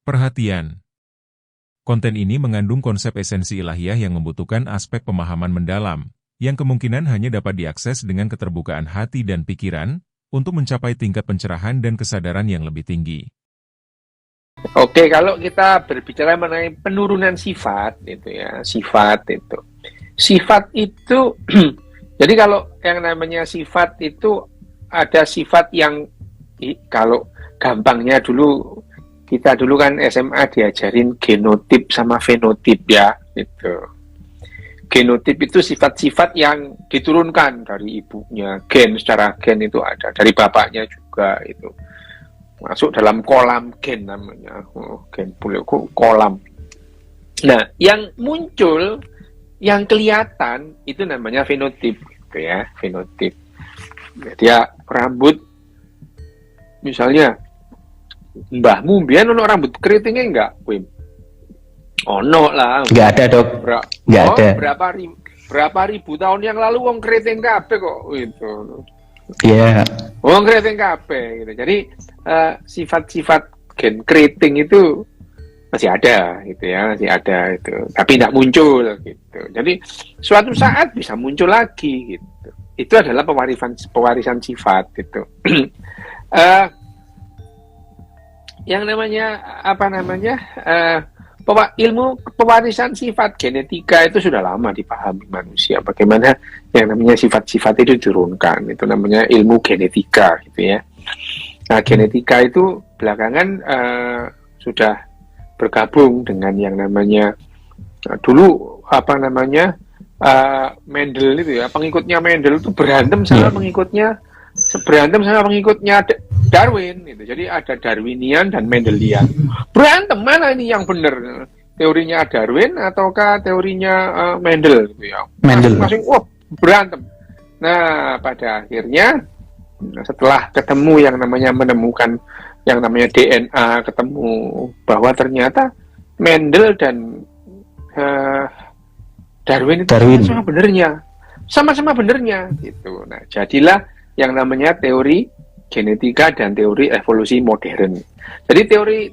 Perhatian. Konten ini mengandung konsep esensi ilahiyah yang membutuhkan aspek pemahaman mendalam, yang kemungkinan hanya dapat diakses dengan keterbukaan hati dan pikiran, untuk mencapai tingkat pencerahan dan kesadaran yang lebih tinggi. Oke, kalau kita berbicara mengenai penurunan sifat, itu ya, sifat itu, jadi kalau yang namanya sifat itu ada sifat yang, kalau gampangnya kita dulu kan SMA diajarin genotip sama fenotip ya, gitu. Genotip itu sifat-sifat yang diturunkan dari ibunya, secara gen itu ada, dari bapaknya juga itu. Masuk dalam kolam gen namanya, gen kolam. Nah, yang muncul, yang kelihatan itu namanya fenotip, gitu ya, fenotip. Dia rambut, misalnya mbahmu biar ono rambut keritingnya enggak, Wim? Ono lah. Enggak ada, Dok. Enggak ada. Berapa ribu tahun yang lalu wong keriting kabeh kok gitu. Iya. Wong keriting kabeh gitu. Jadi sifat-sifat gen keriting itu masih ada gitu ya, masih ada itu. Tapi tidak muncul gitu. Jadi suatu saat bisa muncul lagi gitu. Itu adalah pewarisan sifat gitu. Yang namanya ilmu pewarisan sifat genetika itu sudah lama dipahami manusia. Bagaimana yang namanya sifat-sifat itu diturunkan, itu namanya ilmu genetika gitu ya. Nah, genetika itu belakangan sudah bergabung dengan yang namanya dulu Mendel itu ya, pengikutnya Mendel itu berantem sama pengikutnya Darwin gitu. Jadi ada Darwinian dan Mendelian. Berantem mana ini yang benar? Teorinya Darwin ataukah teorinya Mendel gitu ya. Masing-masing berantem. Nah, pada akhirnya setelah ketemu yang namanya menemukan yang namanya DNA, ketemu bahwa ternyata Mendel dan Darwin itu sama-sama benernya gitu. Nah, jadilah yang namanya teori genetika dan teori evolusi modern. Jadi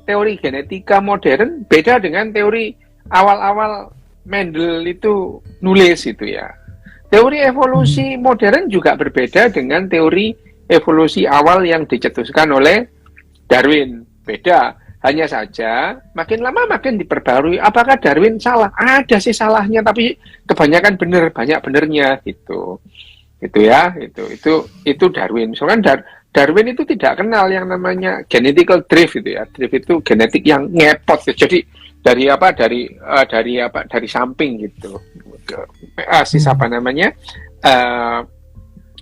teori genetika modern beda dengan teori awal-awal Mendel itu nulis itu ya. Teori evolusi modern juga berbeda dengan teori evolusi awal yang dicetuskan oleh Darwin. Beda. Hanya saja makin lama makin diperbarui. Apakah Darwin salah? Ada sih salahnya, tapi kebanyakan benar, banyak benernya gitu. Itu ya, itu Darwin. Soalnya Darwin itu tidak kenal yang namanya genetical drift itu ya. Drift itu genetik yang ngepot. Jadi dari samping gitu.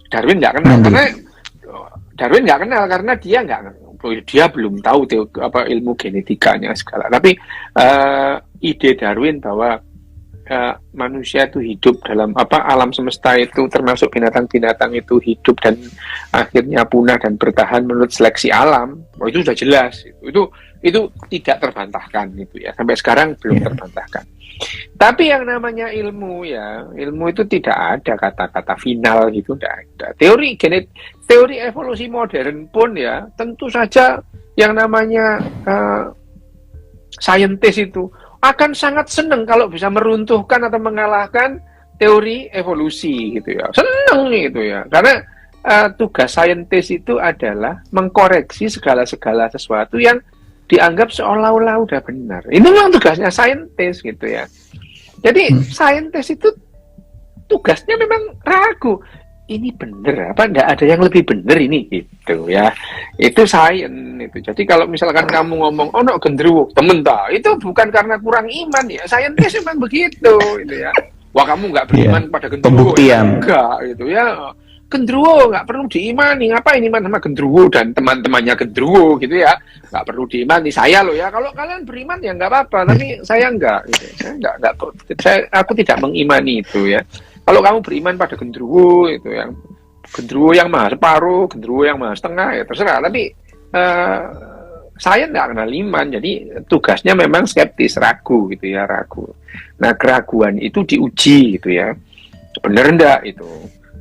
Darwin nggak kenal karena dia belum tahu ilmu genetikanya segala. Tapi ide Darwin bahwa manusia itu hidup dalam alam semesta itu, termasuk binatang-binatang itu hidup dan akhirnya punah dan bertahan menurut seleksi alam, itu sudah jelas. Itu tidak terbantahkan itu ya, sampai sekarang belum terbantahkan. Tapi yang namanya ilmu itu tidak ada kata-kata final gitu, tidak ada. Teori evolusi modern pun ya tentu saja yang namanya saintis itu akan sangat senang kalau bisa meruntuhkan atau mengalahkan teori evolusi gitu ya. Senang gitu ya. Karena tugas saintis itu adalah mengkoreksi segala sesuatu yang dianggap seolah-olah udah benar. Itu memang tugasnya saintis gitu ya. Jadi saintis itu tugasnya memang ragu. Ini benar apa enggak ada yang lebih benar ini gitu ya. Itu sains itu. Jadi kalau misalkan kamu ngomong no gendruwo, temen itu bukan karena kurang iman ya. Saintis memang begitu gitu ya. Wah, kamu enggak beriman pada gendruwo. Pembuktian. Ya, enggak gitu ya. Gendruwo nggak perlu diimani, ngapain iman sama gendruwo dan teman-temannya gendruwo gitu ya, nggak perlu diimani. Saya loh ya, kalau kalian beriman ya nggak apa-apa, tapi saya enggak gitu. Aku tidak mengimani itu ya. Kalau kamu beriman pada gendruwo itu yang gendruwo yang maha separuh, gendruwo yang maha setengah ya terserah, tapi saya nggak kenal iman, jadi tugasnya memang skeptis, ragu gitu ya, ragu. Nah, keraguan itu diuji gitu ya, bener enggak itu.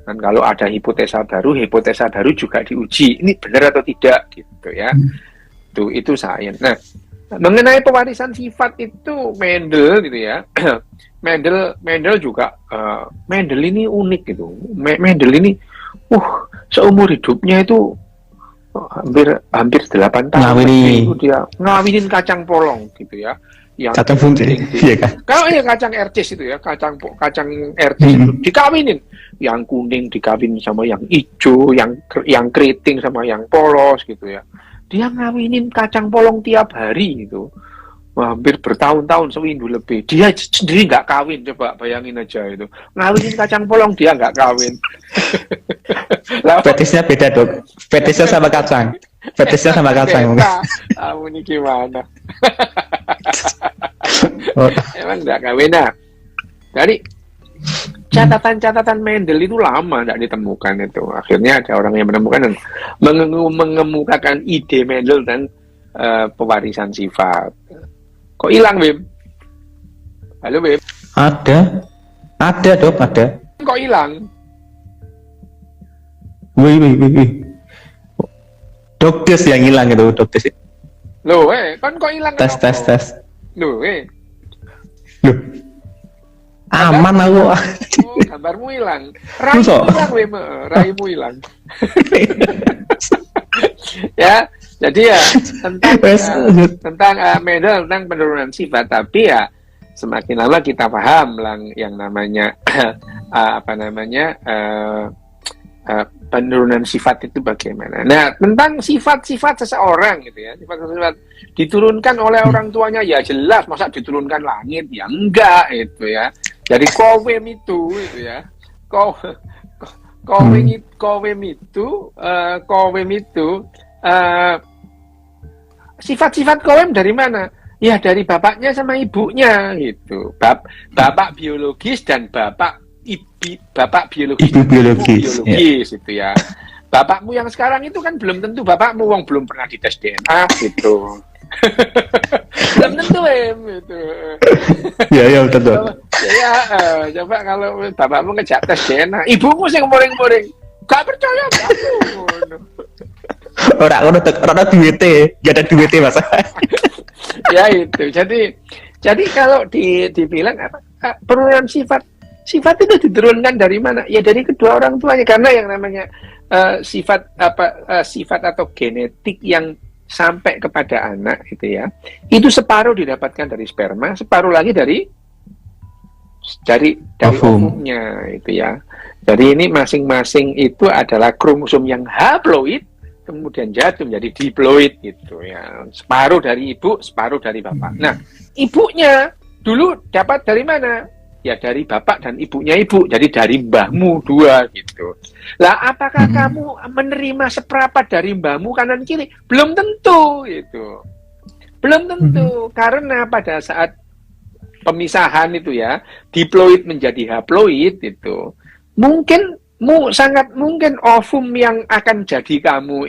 Dan kalau ada hipotesa baru juga diuji. Ini benar atau tidak gitu ya. Itu sains. Nah, Mengenai pewarisan sifat itu Mendel gitu ya. Mendel juga Mendel ini unik gitu. Mendel ini seumur hidupnya itu hampir 8 tahun itu dia ngawinin kacang polong gitu ya. Yang kacang buncis, iya kan? Kalau ya kacang ercis itu ya, kacang ercis itu dikawinin. Yang kuning dikawin sama yang hijau, yang keriting sama yang polos gitu ya. Dia ngawinin kacang polong tiap hari gitu. Hampir bertahun-tahun, seminggu lebih. Dia sendiri nggak kawin, coba bayangin aja itu. Ngawinin kacang polong, dia nggak kawin. Fetisnya beda, Dok. Fetisnya sama kacang. Fetisnya sama kacang. Kamu ini gimana? Emang nggak kawin, nah. Jadi, catatan-catatan Mendel itu lama nggak ditemukan itu. Akhirnya ada orang yang menemukan dan mengemukakan ide Mendel dan pewarisan sifat. Kok hilang, Bim? Halo, Bim? Ada, Dok, ada. Kok hilang? Wih. Dokter yang hilang itu, dokter. Loh, kan kok hilang? Tes. Loh, Loh. Aman aku. Oh, gambarmu hilang. Raimu hilang. Ya, jadi ya tentang Mendel tentang penurunan sifat, tapi ya semakin lama kita paham yang namanya penurunan sifat itu bagaimana. Nah, tentang sifat-sifat seseorang gitu ya, sifat-sifat diturunkan oleh orang tuanya ya jelas, masa diturunkan langit ya enggak itu ya. Jadi kowem itu ya. Kowem itu sifat-sifat kowem dari mana? Ya dari bapaknya sama ibunya gitu. Bapak biologis dan bapak biologis. Ibu biologis itu ya. Bapakmu yang sekarang itu kan belum tentu bapakmu, belum pernah dites DNA gitu. Belum tentu gitu. Ya betul. Coba kalau bapakmu ngejak tes DNA, ibumu sing moring-moring. Gak percaya aku. Orang duwite, gak ada duwite Mas. Ya itu. Jadi kalau dibilang penurunan sifat itu diturunkan dari mana? Ya dari kedua orang tuanya, karena yang namanya sifat atau genetik yang sampai kepada anak itu ya. Itu separuh didapatkan dari sperma, separuh lagi dari ovumnya itu ya. Jadi ini masing-masing itu adalah kromosom yang haploid, kemudian jatuh menjadi diploid gitu ya. Separuh dari ibu, separuh dari bapak. Nah, ibunya dulu dapat dari mana? Ya dari bapak dan ibunya ibu, jadi dari mbahmu dua gitu. Lah apakah kamu menerima seperempat dari mbahmu kanan kiri? Belum tentu gitu. Belum tentu, karena pada saat pemisahan itu ya, diploid menjadi haploid itu, sangat mungkin ovum yang akan jadi kamu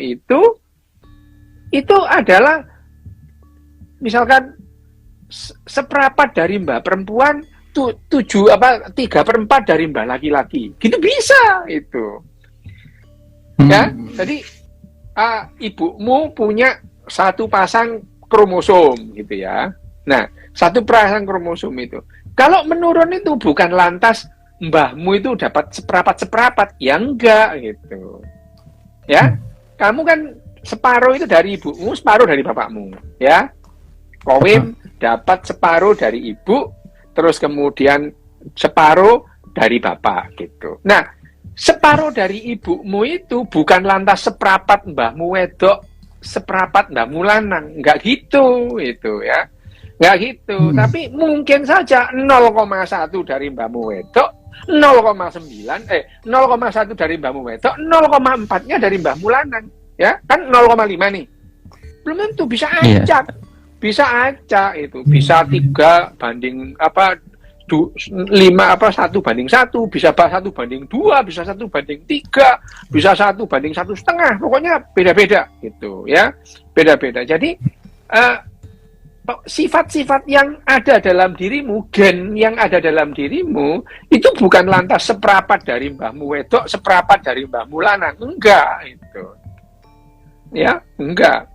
itu adalah misalkan seperempat dari mbah perempuan, 3/4 dari mbah laki-laki, gitu bisa itu. Ya, jadi ibumu punya satu pasang kromosom gitu ya. Nah, satu pasang kromosom itu, kalau menurun itu bukan lantas mbahmu itu dapat seperempat, ya enggak gitu. Ya, kamu kan separuh itu dari ibumu, separuh dari bapakmu, ya. Kowim dapat separuh dari ibu, terus kemudian separuh dari bapak gitu. Nah, separuh dari ibumu itu bukan lantas seperempat mbahmu wedok, seperempat mbahmu lanang, enggak gitu itu ya. Enggak gitu, tapi mungkin saja 0,1 dari mbahmu wedok, 0,1 dari mbahmu wedok, 0,4-nya dari mbahmu lanang, ya kan 0,5 nih. Belum tentu, bisa acak. Bisa acak itu, bisa 3 banding 1 bisa 1/2, bisa 1/3, bisa 1/1,5, pokoknya beda-beda gitu ya, beda-beda. Jadi sifat-sifat yang ada dalam dirimu, gen yang ada dalam dirimu itu bukan lantas seperempat dari mbahmu wedok, seperempat dari mbahmu lanang, enggak itu ya, enggak.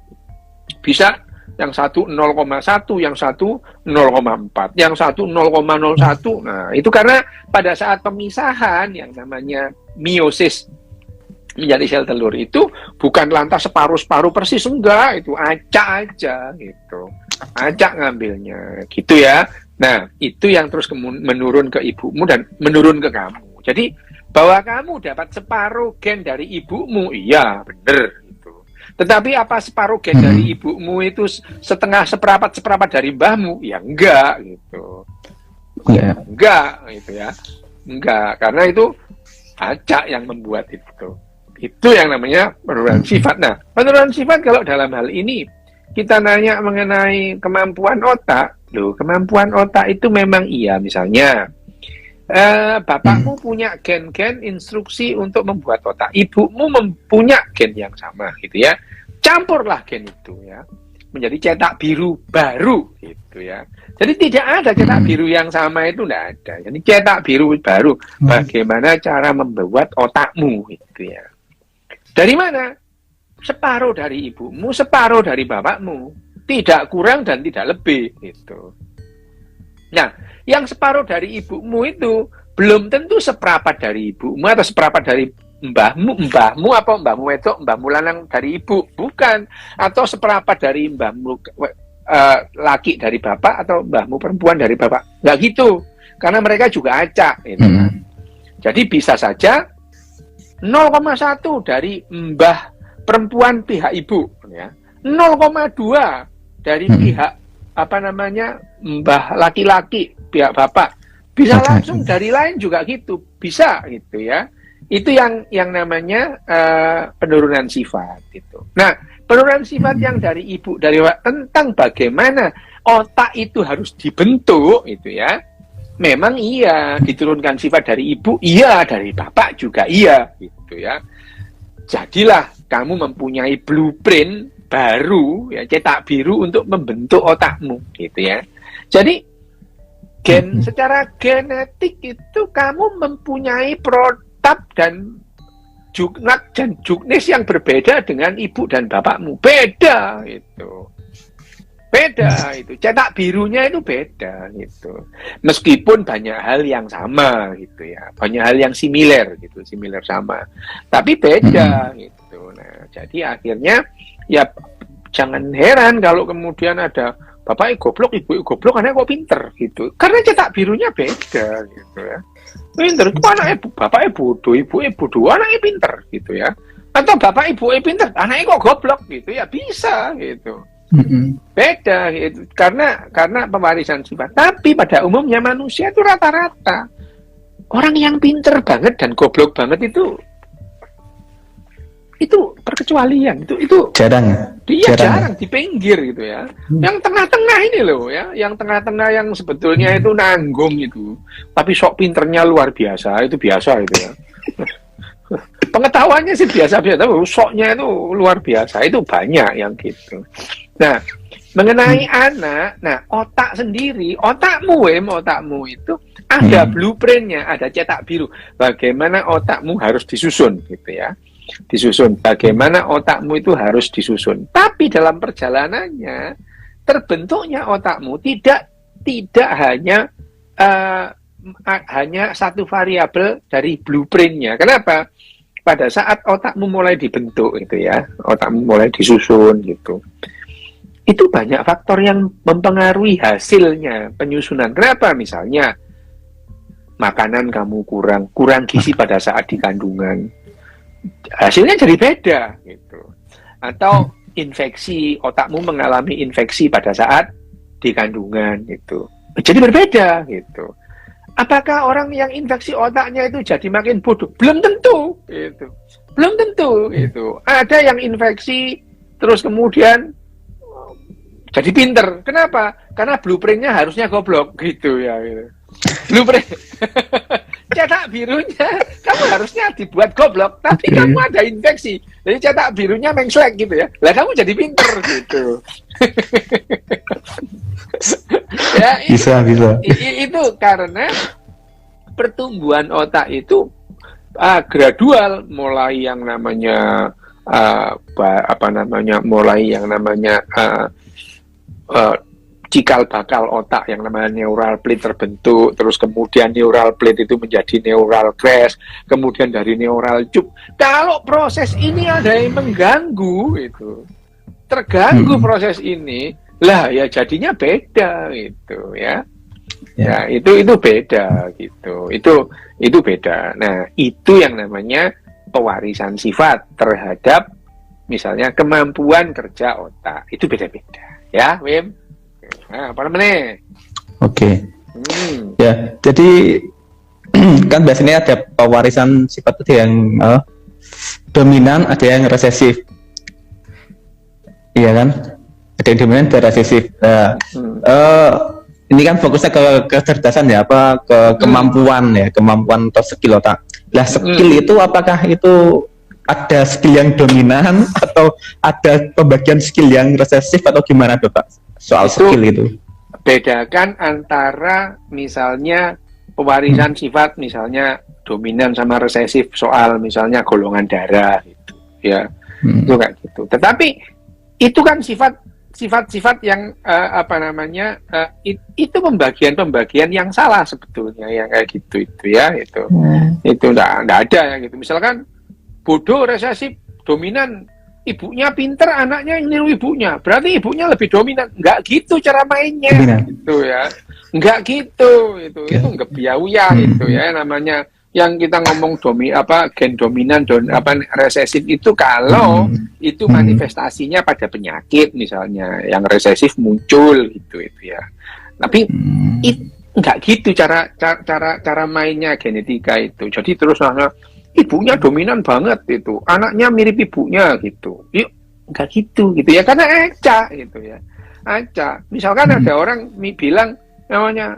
Bisa yang satu 0,1, yang satu 0,4, yang satu 0,01. Nah, itu karena pada saat pemisahan yang namanya meiosis menjadi sel telur itu bukan lantas separuh-separuh persis, enggak, itu acak aja gitu. Acak ngambilnya gitu ya. Nah, itu yang terus menurun ke ibumu dan menurun ke kamu. Jadi bahwa kamu dapat separuh gen dari ibumu, iya bener gitu. Tetapi apa separuh gen dari ibumu itu setengah, seperempat dari mbahmu? Ya enggak gitu. Iya. Enggak gitu ya. Enggak, karena itu acak yang membuat itu. Itu yang namanya penurunan sifat. Nah, penurunan sifat kalau dalam hal ini kita nanya mengenai kemampuan otak, loh, kemampuan otak itu memang iya, misalnya bapakmu punya gen-gen instruksi untuk membuat otak, ibumu mempunyai gen yang sama gitu ya, campurlah gen itu ya menjadi cetak biru baru gitu ya. Jadi tidak ada cetak biru yang sama, itu tidak ada. Jadi cetak biru baru, bagaimana cara membuat otakmu gitu ya. Dari mana? Separuh dari ibumu, separuh dari bapakmu, tidak kurang dan tidak lebih gitu. Nah, yang separuh dari ibumu itu belum tentu seperempat dari ibumu atau seperempat dari mbahmu apa mbahmu wedok, mbahmu lanang dari ibu, bukan, atau seperempat dari mbahmu laki dari bapak atau mbahmu perempuan dari bapak, nggak gitu, karena mereka juga acak gitu kan. Jadi bisa saja 0,1 dari mbah perempuan pihak ibu ya, 0,2 dari pihak apa namanya mbah laki-laki pihak bapak, bisa langsung dari lain juga gitu, bisa gitu ya. Itu yang namanya penurunan sifat gitu. Nah, penurunan sifat yang dari ibu dari tentang bagaimana otak itu harus dibentuk itu ya, memang iya diturunkan sifat dari ibu, iya, dari bapak juga iya gitu ya. Jadilah kamu mempunyai blueprint baru ya, cetak biru untuk membentuk otakmu gitu ya. Jadi secara genetik itu kamu mempunyai protap dan juknis yang berbeda dengan ibu dan bapakmu, beda itu. Beda itu, cetak birunya itu beda gitu. Meskipun banyak hal yang sama gitu ya, banyak hal yang similar gitu, similar sama, tapi beda gitu. Nah, jadi akhirnya ya jangan heran kalau kemudian ada bapaknya goblok, ibu goblok, anaknya kok pinter gitu. Karena cetak birunya beda gitu ya. Pinter, itu anaknya bapaknya bodoh, ibunya bodoh, anaknya pinter gitu ya. Atau bapak ibunya pinter, anaknya kok goblok gitu ya, bisa gitu. Beda gitu. Karena pewarisan sifat. Tapi pada umumnya manusia itu rata-rata orang yang pinter banget dan goblok banget itu perkecualian, itu jarang ya. Dia jarang di pinggir gitu ya. Yang tengah-tengah ini loh ya, yang tengah-tengah yang sebetulnya itu nanggung itu, tapi sok pinternya luar biasa, itu biasa itu ya. Pengetahuannya sih biasa-biasa, tapi soknya itu luar biasa, itu banyak yang gitu. Nah, mengenai anak, nah otak sendiri, otakmu itu ada blueprintnya, ada cetak biru. Bagaimana otakmu harus disusun gitu ya. Disusun, bagaimana otakmu itu harus disusun. Tapi dalam perjalanannya terbentuknya otakmu tidak hanya satu variabel dari blueprintnya. Kenapa? Pada saat otakmu mulai dibentuk itu ya, otakmu mulai disusun gitu, itu banyak faktor yang mempengaruhi hasilnya penyusunan. Kenapa? Misalnya makanan kamu kurang gizi pada saat di kandungan, hasilnya jadi beda gitu. Atau infeksi, otakmu mengalami infeksi pada saat di kandungan gitu, jadi berbeda gitu. Apakah orang yang infeksi otaknya itu jadi makin bodoh? Belum tentu gitu. Belum tentu gitu. Ada yang infeksi terus kemudian jadi pinter. Kenapa? Karena blueprintnya harusnya goblok gitu ya gitu. Blueprint cetak birunya kamu harusnya dibuat goblok, tapi kamu ada infeksi, jadi cetak birunya mengslek gitu ya. Lah kamu jadi pinter gitu. Ya, bisa. Itu karena pertumbuhan otak itu gradual, mulai yang namanya mulai yang namanya eh, cikal bakal otak yang namanya neural plate terbentuk, terus kemudian neural plate itu menjadi neural crest, kemudian dari neural tube. Kalau proses ini ada yang mengganggu itu, terganggu proses ini, lah ya jadinya beda gitu ya. Ya, itu beda gitu. Itu beda. Nah, itu yang namanya pewarisan sifat terhadap misalnya kemampuan kerja otak. Itu beda-beda. Ya, Wim. Nah, apa namanya? Oke. Ya, jadi kan biasanya ada pewarisan sifat itu yang dominan, ada yang resesif. Iya kan? Ada yang dominan, ada resesif. Nah, ini kan fokusnya ke kecerdasan ya, apa ke kemampuan ya, kemampuan atau skill otak. Lah skill itu apakah itu ada skill yang dominan atau ada pembagian skill yang resesif atau gimana tuh Pak? Soal itu skill itu. Bedakan antara misalnya pewarisan sifat, misalnya dominan sama resesif soal misalnya golongan darah gitu, ya. Itu kayak gitu. Tetapi itu kan sifat-sifat yang itu pembagian yang salah sebetulnya yang kayak gitu itu ya itu enggak ada ya gitu. Misalkan bodoh resesif dominan, ibunya pinter, anaknya yang niru ibunya, berarti ibunya lebih dominan. Enggak gitu cara mainnya gitu ya, enggak gitu itu enggak biauya itu ya namanya. Yang kita ngomong gen dominan resesif itu kalau itu manifestasinya pada penyakit misalnya yang resesif muncul gitu itu ya. Tapi enggak gitu cara mainnya genetika itu. Jadi terus ibunya dominan banget itu, anaknya mirip ibunya gitu. Yuk, enggak gitu ya karena acak gitu ya. Acak. Misalkan ada orang bilang namanya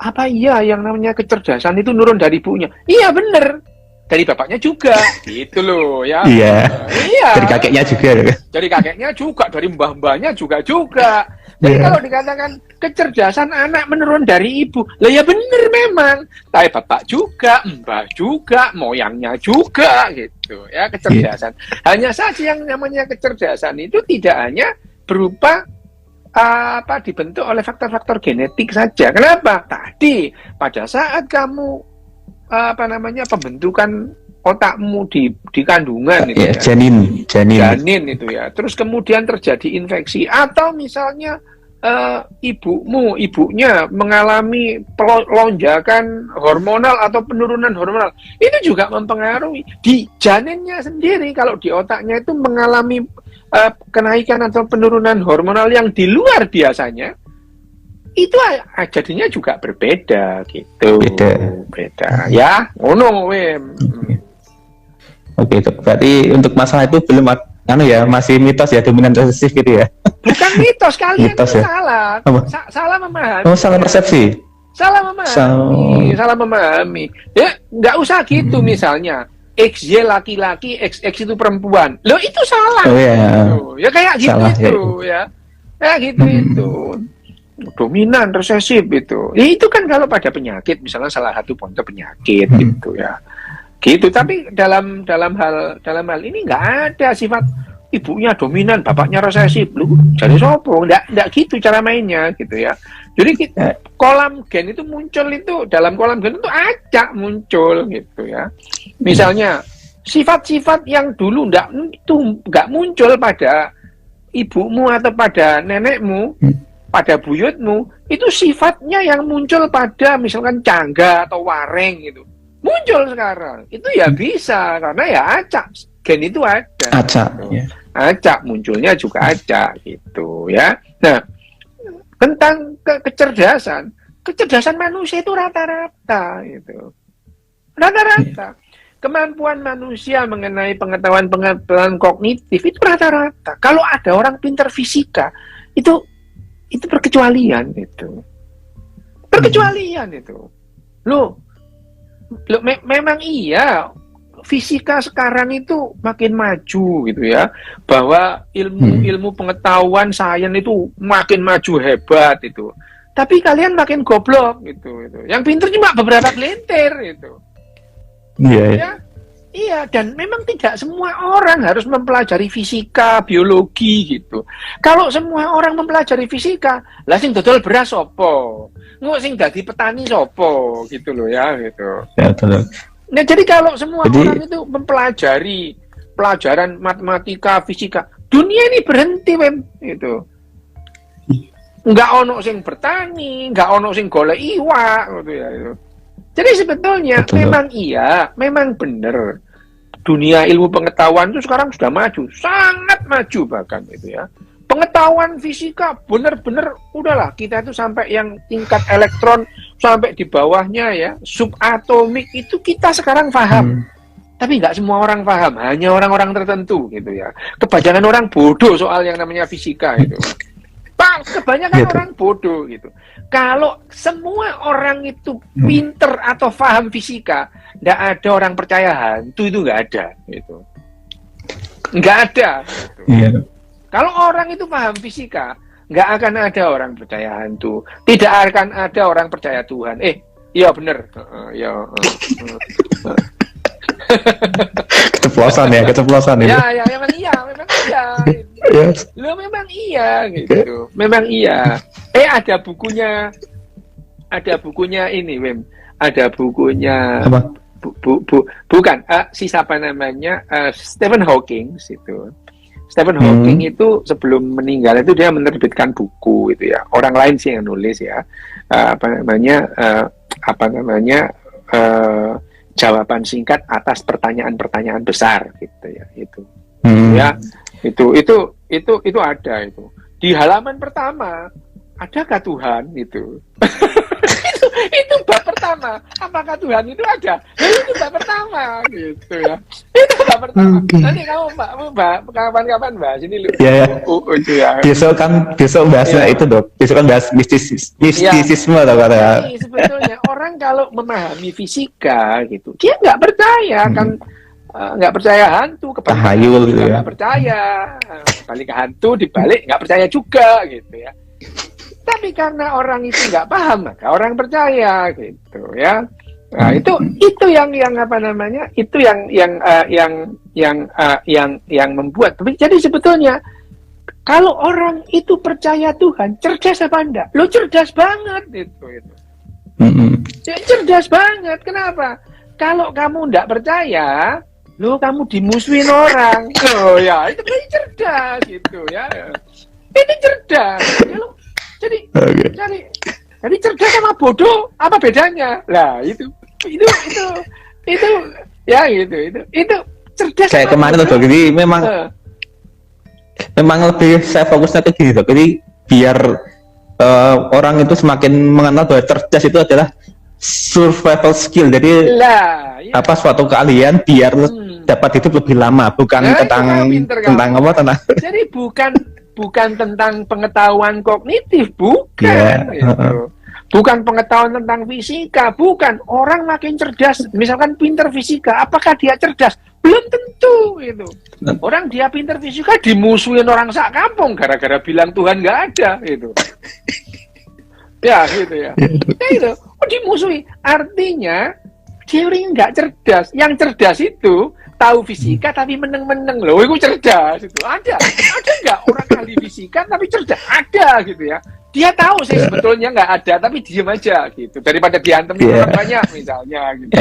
apa iya yang namanya kecerdasan itu nurun dari ibunya? Iya bener, dari bapaknya juga, gitu loh ya. Iya. Iya. Dari kakeknya juga. Dari kakeknya juga, dari mbah-mbahnya juga. Jadi kalau dikatakan kecerdasan anak menurun dari ibu, lah ya bener memang. Tapi bapak juga, mbah juga, moyangnya juga, gitu ya kecerdasan. Hanya saja yang namanya kecerdasan itu tidak hanya berupa dibentuk oleh faktor-faktor genetik saja. Kenapa? Tadi pada saat kamu pembentukan otakmu di kandungan itu ya, janin itu ya. Terus kemudian terjadi infeksi atau misalnya ibunya mengalami lonjakan hormonal atau penurunan hormonal, itu juga mempengaruhi di janinnya sendiri. Kalau di otaknya itu mengalami kenaikan atau penurunan hormonal yang di luar biasanya, itu jadinya juga berbeda gitu. Beda. Ya, ngono Wim. Oke, itu berarti untuk masalah itu belum masih mitos ya, dominan resesif gitu ya. Bukan mitos, kalian mitos, salah. Salah memahami. Oh, salah persepsi. Salah memahami. Ya, nggak usah gitu misalnya. XY laki-laki, XX itu perempuan. Loh itu salah. Oh, iya. Ya kayak gitu salah, itu ya. Kayak gitu itu. Dominan, resesif itu. Ya itu kan kalau pada penyakit, misalnya salah satu ponto penyakit gitu ya. Gitu, tapi dalam hal ini nggak ada sifat ibunya dominan, bapaknya resesif. Lu jadi sopo? Nggak gitu cara mainnya gitu ya. Jadi kolam gen itu muncul itu, dalam kolam gen itu acak muncul gitu ya. Misalnya sifat-sifat yang dulu nggak muncul pada ibumu atau pada nenekmu, pada buyutmu, itu sifatnya yang muncul pada misalkan cangga atau wareng gitu. Muncul sekarang. Itu ya bisa karena ya acak. Gen itu ada. Acak. Gitu. Ya. Acak munculnya juga acak gitu ya. Nah, tentang kecerdasan manusia itu rata-rata gitu. Rata-rata. Kemampuan manusia mengenai pengetahuan kognitif itu rata-rata. Kalau ada orang pintar fisika, itu perkecualian itu. Perkecualian itu. Memang iya, fisika sekarang itu makin maju gitu ya, bahwa ilmu pengetahuan sains itu makin maju hebat itu. Tapi kalian makin goblok gitu. Yang pintar cuma beberapa gelintir gitu. Iya. Ya, Iya, dan memang tidak semua orang harus mempelajari fisika, biologi gitu. Kalau semua orang mempelajari fisika, lah sing dodol beras opo? Engko sing dadi petani sopo gitu loh ya gitu. Ya, betul. Nah, jadi kalau semua Jadi- orang itu mempelajari pelajaran matematika, fisika, dunia ini berhenti, Wem, gitu. Nggak ono sing bertani, nggak ono sing golek iwak gitu ya itu. Jadi sebetulnya Betul. memang iya, memang benar. Dunia ilmu pengetahuan itu sekarang sudah maju, sangat maju bahkan itu ya. Pengetahuan fisika benar-benar udahlah kita itu sampai yang tingkat elektron sampai di bawahnya ya, subatomik itu kita sekarang paham. Tapi nggak semua orang paham, hanya orang-orang tertentu gitu ya. Kebanyakan orang bodoh soal yang namanya fisika itu. Kebanyakan Gitu. orang bodoh gitu. Kalau semua orang itu pinter atau paham fisika, nggak ada orang percaya hantu, itu nggak ada gitu. Nggak ada gitu. Iya. Kalau orang itu paham fisika, nggak akan ada orang percaya hantu, tidak akan ada orang percaya Tuhan. Iya bener. Keceplosan ya. Ya, memang iya. Yes. Lo memang iya gitu. Memang iya. Ada bukunya ini, Wem. Ada bukunya Apa? bukan siapa namanya? Stephen Hawking itu. Stephen Hawking itu sebelum meninggal itu dia menerbitkan buku itu ya. Orang lain sih yang nulis ya. Jawaban singkat atas pertanyaan-pertanyaan besar gitu ya. Itu. Ya. Itu ada itu. Di halaman pertama, adakah Tuhan itu? itu bab pertama. Apakah Tuhan itu ada? Itu bab pertama gitu ya. Itu bab pertama. Okay. Nanti kamu kapan-kapan bahas ini lu. Ya. Itu ya. Besok bahasnya Iya. itu, Dok. Besok kan bahas mistisisme atau kata. Jadi sebetulnya orang kalau memahami fisika gitu, dia nggak percaya kan. Nggak percaya hantu, Tahayul gitu ya. nggak percaya, balik ke hantu, dibalik nggak percaya juga gitu ya. Tapi karena orang itu nggak paham, maka orang percaya gitu ya. Nah itu yang apa namanya? Itu yang membuat. Jadi sebetulnya kalau orang itu percaya Tuhan, cerdas apa enggak? Lo cerdas banget itu. Ya, cerdas banget. Kenapa? Kalau kamu nggak percaya, lo kamu dimusuhin orang. Oh ya, itu berarti cerdas gitu ya. Ini cerdas. Ya, lo, jadi cerdas sama bodoh apa bedanya? Lah itu ya gitu. Itu cerdas. Kayak kemarin tuh, Dok. Jadi memang lebih saya fokusnya ke gini, Dok. Jadi biar orang itu semakin mengenal bahwa cerdas itu adalah survival skill. Jadi suatu keahlian biar dapat hidup lebih lama, bukan tentang apa tentang. Jadi bukan tentang pengetahuan kognitif, bukan gitu. Bukan pengetahuan tentang fisika, bukan. Orang makin cerdas, misalkan pinter fisika, apakah dia cerdas? Belum tentu gitu. Orang dia pinter fisika dimusuhin orang sak kampung gara-gara bilang Tuhan nggak ada gitu. Ya gitu ya. Itu dimusuhi. Artinya dia orang nggak cerdas. Yang cerdas itu tahu fisika tapi meneng-meneng loh. Itu cerdas itu. Ada nggak orang ahli fisika tapi cerdas? Ada gitu ya. Dia tahu sih sebetulnya nggak ada tapi diem aja gitu. Daripada diantem orang banyak misalnya gitu.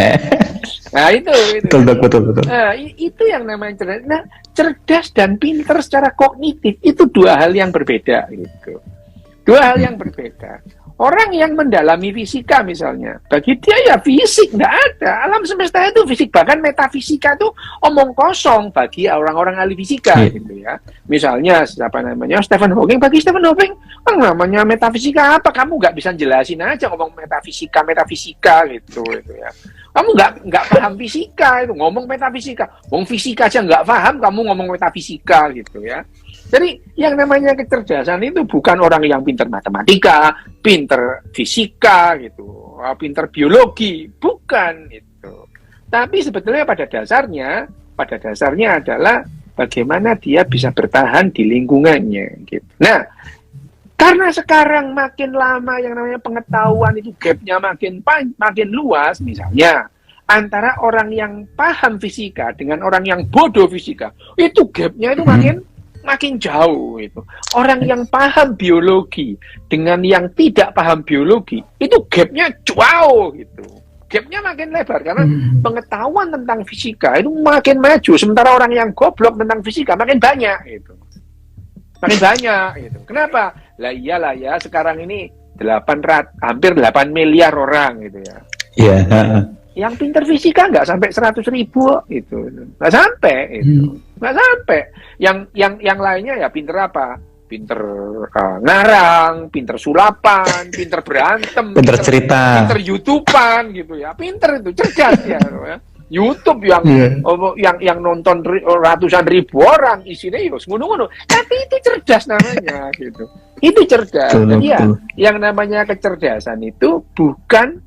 Nah itu. Betul. Nah, itu yang namanya cerdas. Nah, cerdas dan pinter secara kognitif itu dua hal yang berbeda gitu. Dua hal yang berbeda. Orang yang mendalami fisika misalnya, bagi dia ya fisik, nggak ada. Alam semesta itu fisik, bahkan metafisika itu omong kosong bagi orang-orang ahli fisika gitu ya. Misalnya siapa namanya Stephen Hawking, bagi Stephen Hawking, namanya metafisika apa? Kamu nggak bisa jelasin aja ngomong metafisika gitu ya. Kamu nggak paham fisika itu ngomong metafisika, ngomong fisika aja nggak paham, kamu ngomong metafisika gitu ya. Jadi yang namanya kecerdasan itu bukan orang yang pinter matematika, pinter fisika gitu, pinter biologi, bukan itu. Tapi sebetulnya pada dasarnya adalah bagaimana dia bisa bertahan di lingkungannya gitu. Nah, karena sekarang makin lama yang namanya pengetahuan itu gapnya makin luas, misalnya antara orang yang paham fisika dengan orang yang bodoh fisika, itu gapnya itu makin jauh itu. Orang yang paham biologi dengan yang tidak paham biologi, itu gapnya jauh gitu. Gapnya makin lebar karena pengetahuan tentang fisika itu makin maju, sementara orang yang goblok tentang fisika makin banyak gitu. Makin banyak gitu. Kenapa? Lah iyalah ya, sekarang ini hampir 8 miliar orang gitu ya. Iya. Yang pinter fisika nggak sampai 100.000 itu, nggak sampai itu, nggak sampai. Yang lainnya ya pinter apa? Pinter ngarang, pinter sulapan, pinter berantem, pinter cerita, pinter YouTubean gitu ya, pinter itu, cerdas ya. YouTube yang nonton ratusan ribu orang isinya ya ngono-ngono, tapi itu cerdas namanya gitu. Itu cerdas. Jadi ya yang namanya kecerdasan itu bukan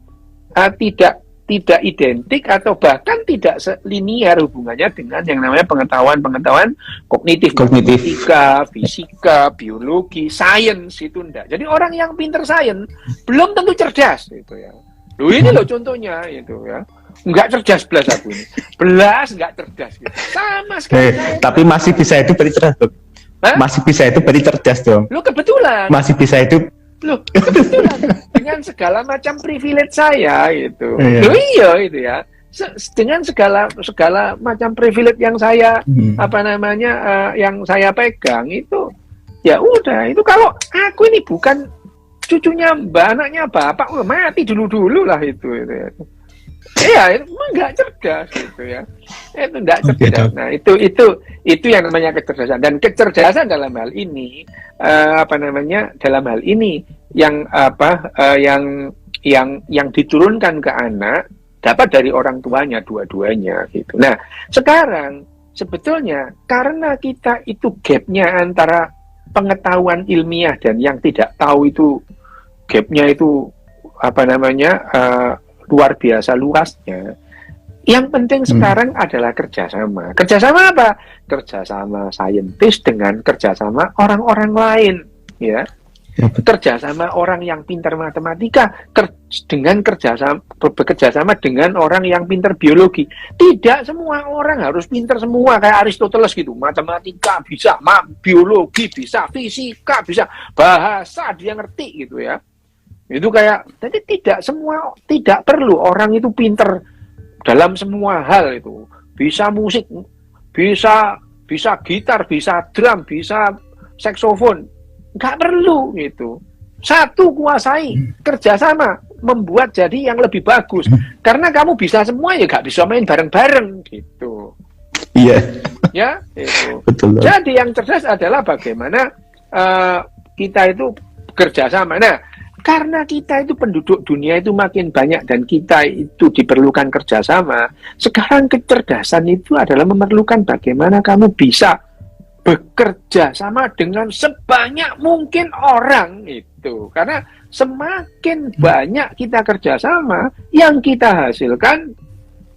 tidak identik atau bahkan tidak linier hubungannya dengan yang namanya pengetahuan kognitif. Fisika, biologi, sains itu enggak. Jadi orang yang pinter sains belum tentu cerdas gitu ya. Loh ini loh contohnya itu ya. Enggak cerdas belas aku ini. Belas enggak cerdas gitu. Sama sekali. Tapi masih bisa itu berarti cerdas, Dok. Masih bisa itu berarti cerdas dong. Loh kebetulan. Masih bisa itu. Loh kebetulan dengan segala macam privilege saya gitu. Loh iya itu ya. Dengan segala macam privilege yang saya yang saya pegang itu ya udah, itu kalau aku ini bukan cucunya mbak, anaknya bapak, mati dulu lah itu ya. Iya, itu enggak cerdas gitu ya. Itu enggak cerdas. Nah, itu yang namanya kecerdasan. Dan kecerdasan dalam hal ini dalam hal ini yang diturunkan ke anak dapat dari orang tuanya dua-duanya gitu. Nah, sekarang sebetulnya karena kita itu gapnya antara pengetahuan ilmiah dan yang tidak tahu itu gapnya itu luar biasa luasnya. Yang penting sekarang adalah kerjasama. Kerjasama apa? Kerjasama saintis dengan kerjasama orang-orang lain, ya. Kerjasama orang yang pintar matematika dengan bekerjasama dengan orang yang pintar biologi. Tidak semua orang harus pintar semua kayak Aristoteles gitu. Matematika bisa, biologi bisa, fisika bisa, bahasa dia ngerti gitu ya. Itu kayak, jadi tidak perlu orang itu pinter dalam semua hal itu. Bisa musik, bisa gitar, bisa drum, bisa saksofon. Nggak perlu gitu. Satu kuasai, kerjasama, membuat jadi yang lebih bagus. Karena kamu bisa semua ya nggak bisa main bareng-bareng gitu. Iya. Ya, itu. Betul. Jadi yang cerdas adalah bagaimana kita itu kerjasama. Nah, karena kita itu penduduk dunia itu makin banyak dan kita itu diperlukan kerjasama, sekarang kecerdasan itu adalah memerlukan bagaimana kamu bisa bekerja sama dengan sebanyak mungkin orang itu. Karena semakin banyak kita kerjasama, yang kita hasilkan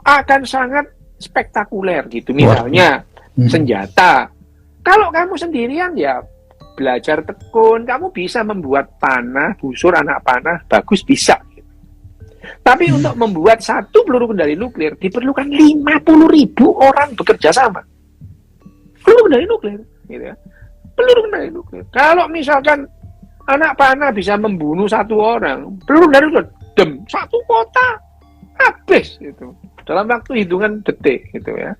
akan sangat spektakuler gitu. Misalnya senjata. Kalau kamu sendirian ya belajar tekun, kamu bisa membuat panah, busur, anak panah, bagus bisa. Tapi untuk membuat satu peluru kendali nuklir, diperlukan 50.000 orang bekerja sama. Peluru kendali nuklir, gitu ya. Peluru kendali nuklir. Kalau misalkan anak panah bisa membunuh satu orang, peluru kendali nuklir, satu kota, habis, gitu. Dalam waktu hitungan detik, gitu ya.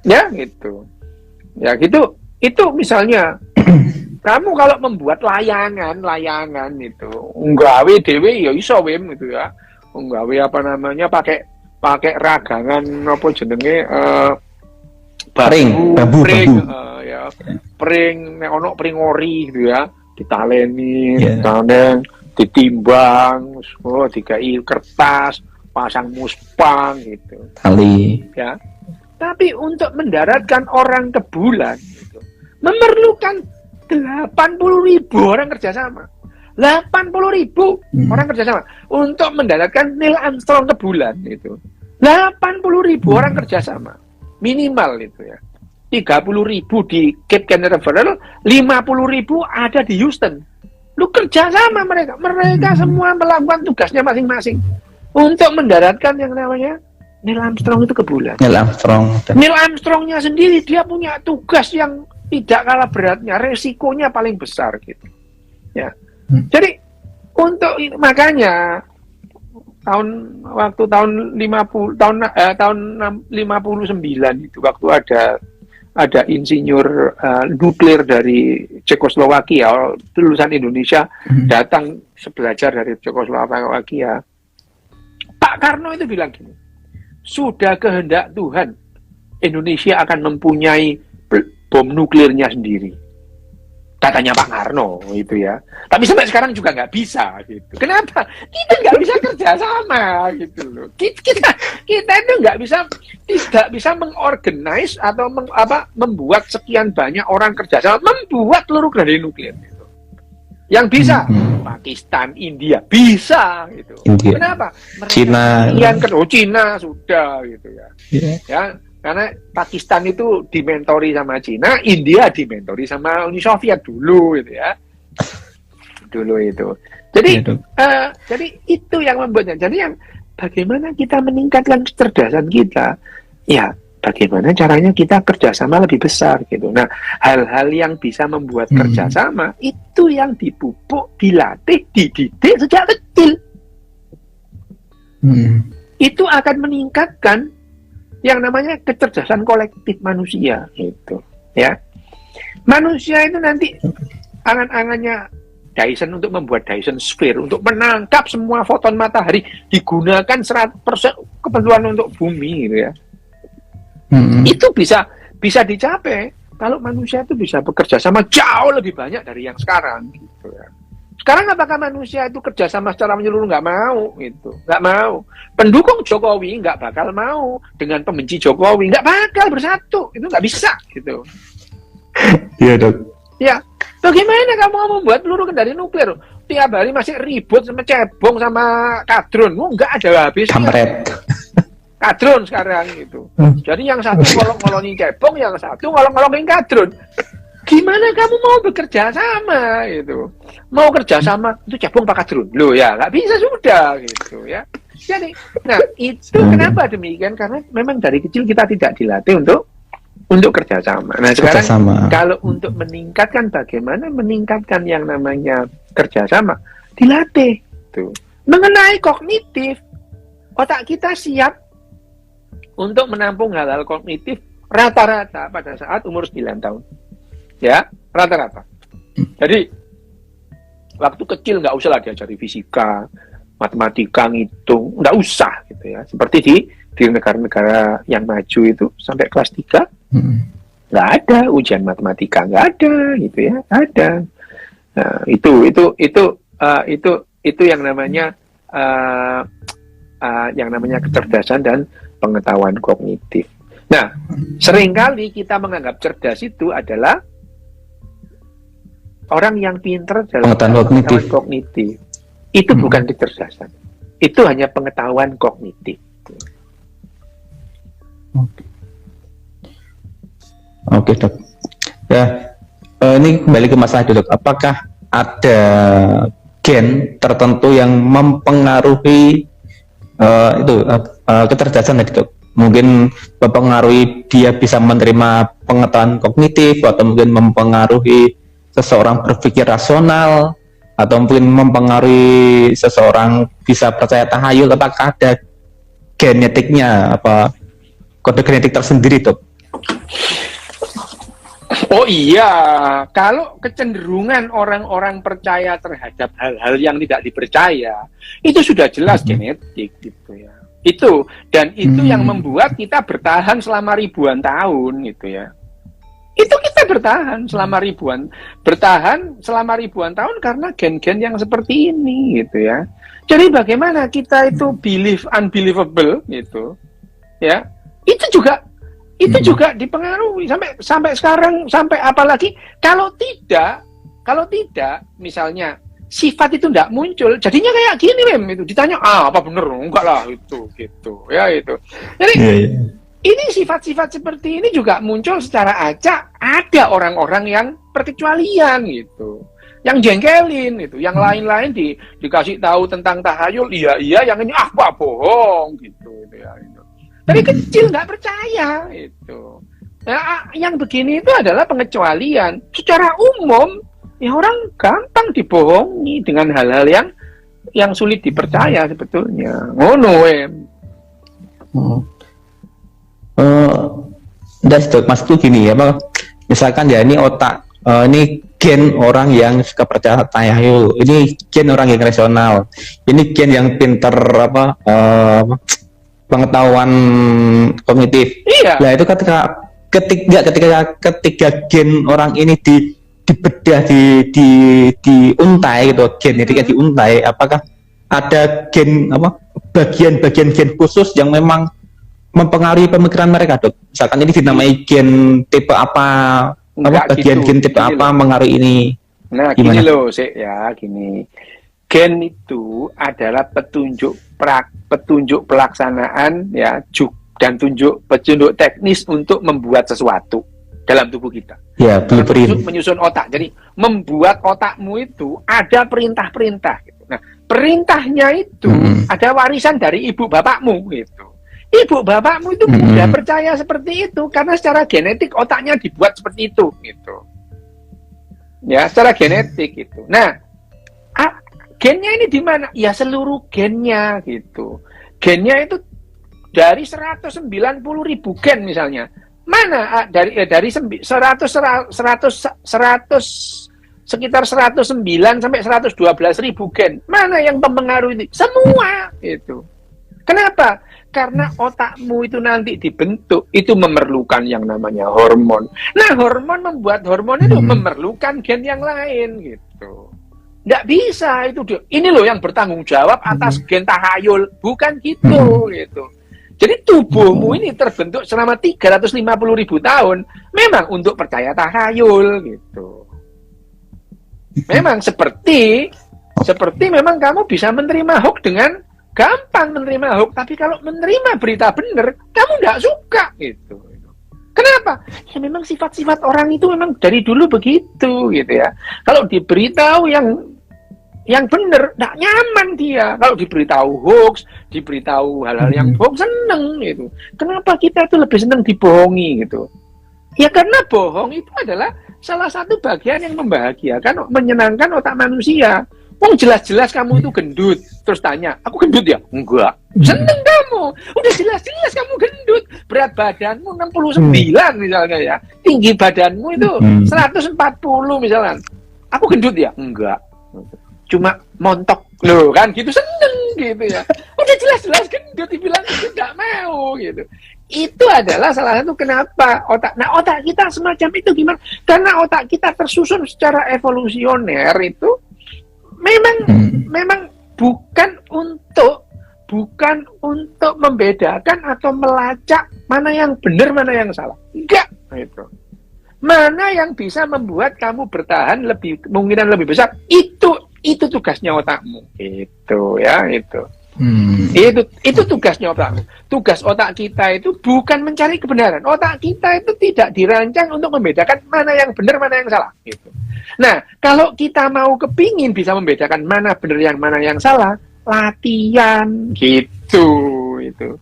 Ya, gitu. Ya, gitu. Itu misalnya kamu kalau membuat layangan itu nggawe dhewe ya iso wim gitu ya. Nggawe pakai ragangan apa jenenge bambu. Ya. Pring nek ono pring ori gitu ya, ditaleni, ditandeng, ditimbang, dikai kertas, pasang muspang gitu. Tali. Ya. Tapi untuk mendaratkan orang ke bulan gitu, memerlukan 80.000 orang kerjasama. 80.000 orang kerjasama untuk mendaratkan Neil Armstrong ke bulan itu. 80.000 orang kerjasama minimal itu ya. 30.000 di Cape Canaveral, 50.000 ada di Houston. Lu kerjasama mereka semua melakukan tugasnya masing-masing untuk mendaratkan yang namanya Neil Armstrong itu ke bulan. Neil Armstrong. Neil Armstrongnya sendiri dia punya tugas yang tidak kalah beratnya, resikonya paling besar gitu. Ya. Jadi untuk makanya waktu tahun 59 itu waktu ada insinyur nuklir dari Cekoslowakia, lulusan Indonesia datang belajar dari Cekoslowakia. Pak Karno itu bilang gini, sudah kehendak Tuhan Indonesia akan mempunyai bom nuklirnya sendiri. Katanya Pak Karno itu ya. Tapi sampai sekarang juga nggak bisa gitu. Kenapa? Kita nggak bisa kerja sama gitu loh. Kita itu nggak bisa mengorganize atau membuat sekian banyak orang kerja sama membuat peluru granat nuklir gitu. Yang bisa Pakistan, India bisa gitu. India. Kenapa? Mereka Cina. Cina sudah gitu ya. Ya. Karena Pakistan itu dimentori sama Cina, India dimentori sama Uni Soviet dulu gitu ya. Dulu itu. Jadi jadi itu yang membuatnya. Jadi yang bagaimana kita meningkatkan kecerdasan kita? Ya, bagaimana caranya kita kerjasama lebih besar gitu. Nah, hal-hal yang bisa membuat kerjasama itu yang dipupuk, dilatih, dididik sejak kecil. Itu akan meningkatkan yang namanya kecerdasan kolektif manusia itu, ya. Manusia itu nanti angan-angannya Dyson untuk membuat Dyson Sphere untuk menangkap semua foton matahari digunakan 100% keperluan untuk bumi gitu ya. Itu bisa dicapai kalau manusia itu bisa bekerja sama jauh lebih banyak dari yang sekarang gitu ya. Sekarang apakah manusia itu kerjasama secara menyeluruh? Nggak mau, gitu. Nggak mau. Pendukung Jokowi nggak bakal mau dengan pembenci Jokowi, nggak bakal bersatu. Itu nggak bisa, gitu. Iya, Dok. Ya, bagaimana kamu mau membuat peluru kendali nuklir? Tiap hari masih ribut sama cebong sama kadrun, nggak ada habisnya. Kamret. Kadrun sekarang gitu. Jadi yang satu ngolong-ngolongin cebong, yang satu ngolong-ngolongin kadrun. Gimana kamu mau bekerja sama gitu? Mau kerja sama itu cebong pakai drone. Loh ya, nggak bisa sudah gitu ya. Jadi, nah itu kenapa demikian? Karena memang dari kecil kita tidak dilatih untuk kerja sama. Nah sekarang kalau untuk meningkatkan bagaimana meningkatkan yang namanya kerja sama, dilatih tuh. Mengenai kognitif, otak kita siap untuk menampung hal-hal kognitif rata-rata pada saat umur 9 tahun. Ya, rata-rata. Jadi waktu kecil nggak usah lah diajari fisika, matematika, ngitung, nggak usah gitu ya. Seperti di negara-negara yang maju itu sampai kelas 3 nggak ada ujian matematika, nggak ada gitu ya, ada. Nah, itu yang namanya kecerdasan dan pengetahuan kognitif. Nah, seringkali kita menganggap cerdas itu adalah orang yang pintar dalam pengetahuan kognitif. Itu bukan kecerdasan. Itu hanya pengetahuan kognitif. Oke, Dok. Ya, ini kembali ke masalah Dok. Apakah ada gen tertentu yang mempengaruhi kecerdasan tadi, Dok? Mungkin mempengaruhi dia bisa menerima pengetahuan kognitif, atau mungkin mempengaruhi seseorang berpikir rasional, atau mungkin mempengaruhi seseorang bisa percaya tahayul. Apakah ada genetiknya, apa kode genetik tersendiri, Dok? Oh iya, kalau kecenderungan orang-orang percaya terhadap hal-hal yang tidak dipercaya, itu sudah jelas genetik gitu ya. Itu yang membuat kita bertahan selama ribuan tahun gitu ya. Itu kita bertahan selama ribuan tahun karena gen-gen yang seperti ini gitu ya. Jadi bagaimana kita itu believe unbelievable gitu ya. Itu juga dipengaruhi sampai sekarang, sampai apalagi kalau tidak misalnya sifat itu tidak muncul, jadinya kayak gini itu ditanya apa bener, enggak lah itu gitu ya itu. Jadi ini sifat-sifat seperti ini juga muncul secara acak. Ada orang-orang yang perkecualian gitu, yang jengkelin itu, yang lain-lain dikasih tahu tentang tahayul, iya yang ini apa bohong gitu ya itu. Dari kecil nggak percaya itu. Nah, yang begini itu adalah pengecualian. Secara umum, ya orang gampang dibohongi dengan hal-hal yang sulit dipercaya sebetulnya. Ngono maksudku gini ya, misalkan ya ini otak, ini gen orang yang suka percaya tayayu, ini gen orang yang rasional, ini gen yang pinter pengetahuan kognitif. Iya. Nah itu ketika gen orang ini dibedah, diuntai gitu, gen ketika diuntai, apakah ada gen bagian-bagian gen khusus yang memang mempengaruhi pemikiran mereka, Dok? Misalkan ini dinamai gen tipe apa, bagian gen tipe apa mengaruhi ini? Nah, gini loh, gini. Gen itu adalah petunjuk pelaksanaan ya, dan petunjuk teknis untuk membuat sesuatu dalam tubuh kita. Ya, menyusun otak. Jadi membuat otakmu itu ada perintah-perintah gitu. Nah, perintahnya itu ada warisan dari ibu bapakmu gitu. Ibu bapakmu itu mudah percaya seperti itu karena secara genetik otaknya dibuat seperti itu gitu. Ya, secara genetik gitu. Nah, gennya ini di mana? Ya seluruh gennya gitu. Gennya itu dari 190.000 gen misalnya. Mana dari sekitar 109 sampai 112.000 gen. Mana yang mempengaruhi ini? Semua itu. Kenapa? Karena otakmu itu nanti dibentuk, itu memerlukan yang namanya hormon. Nah, hormon membuat hormon itu memerlukan gen yang lain gitu. Nggak bisa itu. Ini loh yang bertanggung jawab atas gen tahayul, bukan gitu gitu. Jadi tubuhmu ini terbentuk selama 350.000 tahun memang untuk percaya tahayul gitu. Memang seperti memang kamu bisa menerima hoax dengan gampang menerima hoax, tapi kalau menerima berita benar, kamu nggak suka gitu. Kenapa? Ya memang sifat-sifat orang itu memang dari dulu begitu gitu ya. Kalau diberitahu yang benar, nggak nyaman dia. Kalau diberitahu hoax, diberitahu hal-hal yang hoax, seneng gitu. Kenapa kita itu lebih seneng dibohongi gitu? Ya karena bohong itu adalah salah satu bagian yang membahagiakan, menyenangkan otak manusia. Jelas-jelas kamu itu gendut, terus tanya, aku gendut ya? Enggak. Seneng kamu, udah jelas-jelas kamu gendut, berat badanmu 69 misalnya ya, tinggi badanmu itu 140 misalnya, aku gendut ya? Enggak, cuma montok loh kan, gitu seneng gitu ya, udah jelas-jelas gendut, dibilang itu nggak mau gitu. Itu adalah salah satu kenapa otak kita semacam itu. Gimana? Karena otak kita tersusun secara evolusioner itu memang bukan untuk membedakan atau melacak mana yang benar, mana yang salah. Enggak, itu. Mana yang bisa membuat kamu bertahan kemungkinan lebih besar, itu tugasnya otakmu. Itu ya, itu. Itu tugasnya otakmu. Tugas otak kita itu bukan mencari kebenaran. Otak kita itu tidak dirancang untuk membedakan mana yang benar, mana yang salah. Gitu. Nah, kalau kita mau kepingin bisa membedakan mana benar mana yang salah, latihan gitu itu.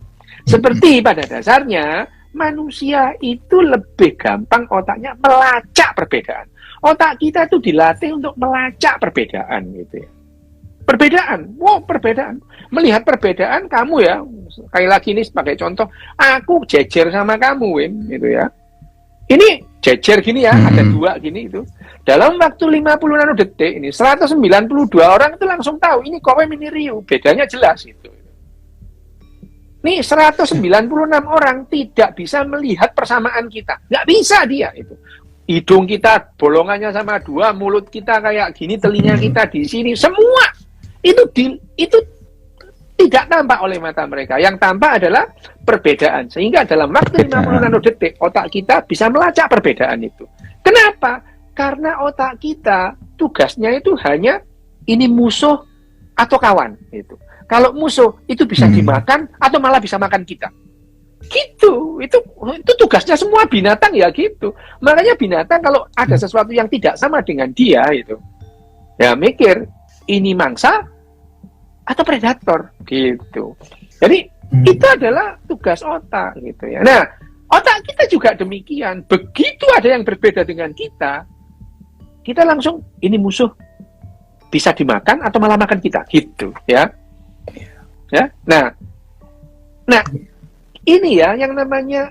Seperti pada dasarnya manusia itu lebih gampang otaknya melacak perbedaan. Otak kita itu dilatih untuk melacak perbedaan gitu ya. Perbedaan, perbedaan. Melihat perbedaan kamu ya, sekali lagi ini sebagai contoh, aku jejer sama kamu, Wim, gitu ya. Ini jejer gini ya, ada dua gini itu. Dalam waktu 50 nanodetik ini, 192 orang itu langsung tahu, ini kowe ini Ryu, bedanya jelas itu. Nih 196 orang tidak bisa melihat persamaan kita, nggak bisa dia itu. Hidung kita bolongannya sama dua, mulut kita kayak gini, telinga kita di sini, semua itu tidak tampak oleh mata mereka. Yang tampak adalah perbedaan. Sehingga dalam waktu 50 nanodetik otak kita bisa melacak perbedaan itu. Kenapa? Karena otak kita tugasnya itu hanya ini musuh atau kawan itu. Kalau musuh itu bisa dimakan atau malah bisa makan kita. Gitu. Itu tugasnya semua binatang ya gitu. Makanya binatang kalau ada sesuatu yang tidak sama dengan dia itu, ya mikir ini mangsa atau predator gitu. Jadi Itu adalah tugas otak gitu ya. Nah, otak kita juga demikian. Begitu ada yang berbeda dengan kita langsung ini musuh bisa dimakan atau malah makan kita gitu ya. Ya. Nah, ini ya yang namanya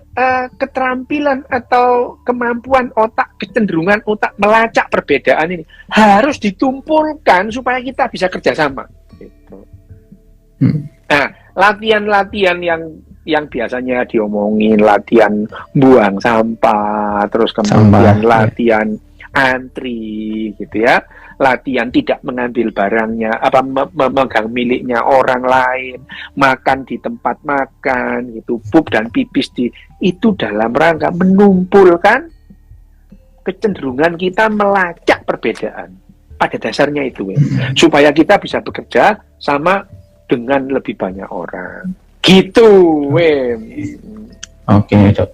keterampilan atau kemampuan otak, kecenderungan otak melacak perbedaan ini harus ditumpulkan supaya kita bisa kerjasama. Gitu. Nah, latihan-latihan yang biasanya diomongin, latihan buang sampah, terus kemudian latihan antri, gitu ya, latihan tidak mengambil barangnya, memegang miliknya orang lain, makan di tempat makan, gitu, pup dan pipis itu dalam rangka menumpulkan kecenderungan kita melacak perbedaan. Pada dasarnya itu, supaya kita bisa bekerja sama dengan lebih banyak orang. Gitu, Wem. Oke, Dok.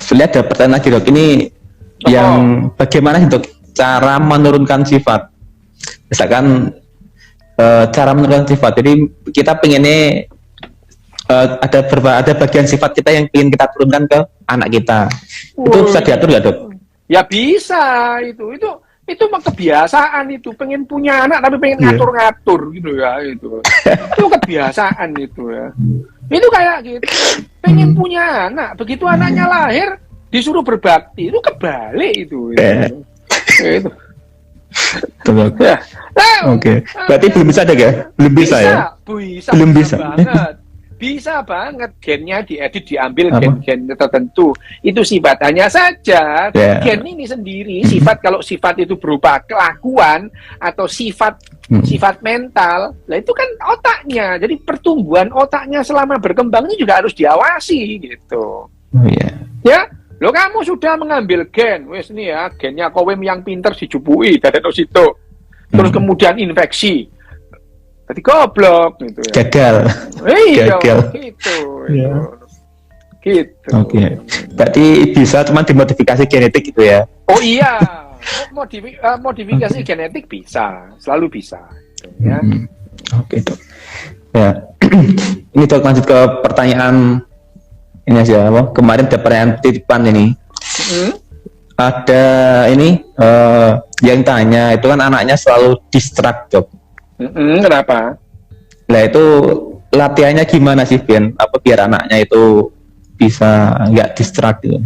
Sebenarnya ada pertanyaan lagi, Dok. Ini yang bagaimana sih, Dok, cara menurunkan sifat? Misalkan cara menurunkan sifat. Jadi kita pengennya ada bagian sifat kita yang ingin kita turunkan ke anak kita. Itu bisa diatur nggak, Dok? Ya bisa, itu mah kebiasaan itu, pengen punya anak tapi pengen ngatur-ngatur gitu ya, itu kebiasaan itu ya. Itu kayak gitu, pengen punya anak, begitu anaknya lahir disuruh berbakti, itu kebalik itu. Itu. Ya. Oke. Berarti belum bisa, Dok, ya? Belum bisa ya? Belum bisa banget. Bisa banget gennya diedit, diambil gen-gen tertentu. Itu sifat, hanya saja gen ini sendiri sifat, kalau sifat itu berupa kelakuan atau sifat mental, lah itu kan otaknya. Jadi pertumbuhan otaknya selama berkembang ini juga harus diawasi gitu. Ya, lo kamu sudah mengambil gen, wes nih ya, gennya kowem yang pinter dijupui dari situ. Terus kemudian infeksi. Tadi goblok gitu ya. Gagal. Gagal. Gitu. Gitu. Oke. Berarti bisa cuma dimodifikasi genetik gitu ya. Oh iya. Modifikasi genetik bisa, selalu bisa gitu, ya. Oke, Dok. Ya. Ini, Dok, lanjut ke pertanyaan ini aja, apa? Kemarin ada pertanyaan titipan ini. Ada ini yang tanya, itu kan anaknya selalu distract, Dok. Kenapa? Lah itu latihannya gimana sih, Ben? Apa biar anaknya itu bisa nggak distract gitu,